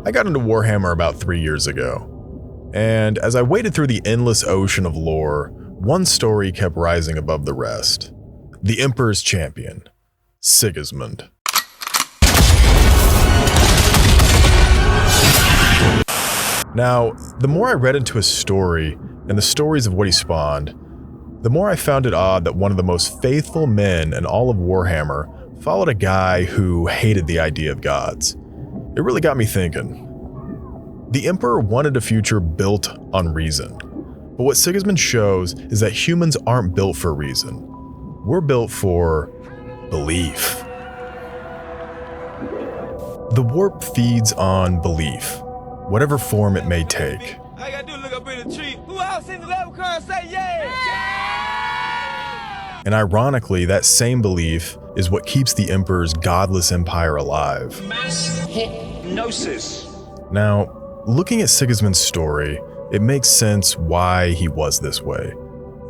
I got into Warhammer about 3 years ago, and as I waded through the endless ocean of lore, one story kept rising above the rest. The Emperor's champion, Sigismund. Now, the more I read into his story and the stories of what he spawned, the more I found it odd that one of the most faithful men in all of Warhammer followed a guy who hated the idea of gods. It really got me thinking. The Emperor wanted a future built on reason, but what Sigismund shows is that humans aren't built for reason. We're built for belief. The warp feeds on belief, whatever form it may take. All you gotta do is look up in the tree. Who else in the level car and say yeah? And ironically, that same belief is what keeps the Emperor's godless empire alive. Mass hypnosis. Now, looking at Sigismund's story, it makes sense why he was this way.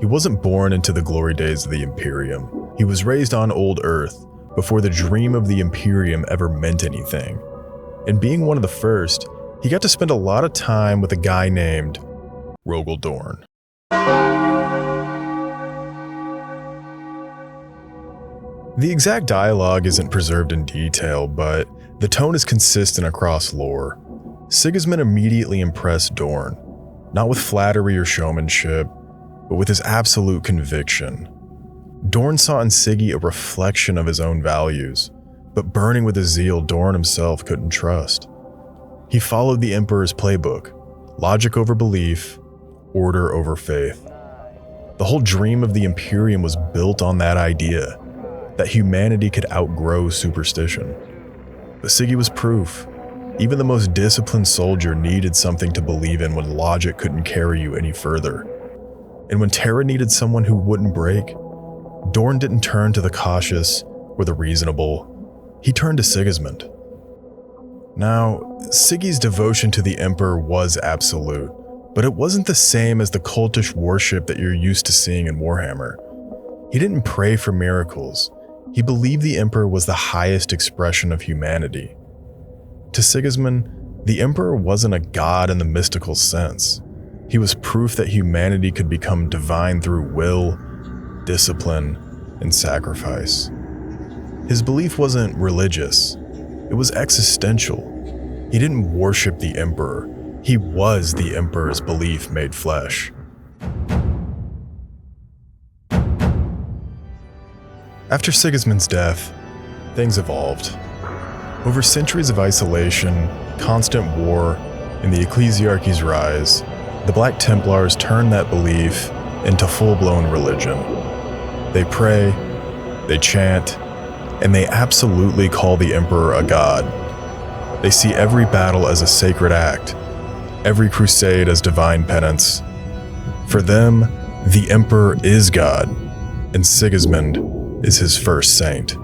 He wasn't born into the glory days of the Imperium. He was raised on old Earth before the dream of the Imperium ever meant anything. And being one of the first, he got to spend a lot of time with a guy named Rogal Dorn. The exact dialogue isn't preserved in detail, but the tone is consistent across lore. Sigismund immediately impressed Dorn, not with flattery or showmanship, but with his absolute conviction. Dorn saw in Siggy a reflection of his own values, but burning with a zeal Dorn himself couldn't trust. He followed the Emperor's playbook, logic over belief, order over faith. The whole dream of the Imperium was built on that idea, that humanity could outgrow superstition. But Siggy was proof. Even the most disciplined soldier needed something to believe in when logic couldn't carry you any further. And when Terra needed someone who wouldn't break, Dorn didn't turn to the cautious or the reasonable. He turned to Sigismund. Now, Siggy's devotion to the Emperor was absolute, but it wasn't the same as the cultish worship that you're used to seeing in Warhammer. He didn't pray for miracles. He believed the Emperor was the highest expression of humanity. To Sigismund, the Emperor wasn't a god in the mystical sense. He was proof that humanity could become divine through will, discipline, and sacrifice. His belief wasn't religious. It was existential. He didn't worship the Emperor. He was the Emperor's belief made flesh. After Sigismund's death, things evolved. Over centuries of isolation, constant war, and the ecclesiarchy's rise, the Black Templars turned that belief into full-blown religion. They pray, they chant, and they absolutely call the Emperor a god. They see every battle as a sacred act, every crusade as divine penance. For them, the Emperor is God, and Sigismund is his first saint.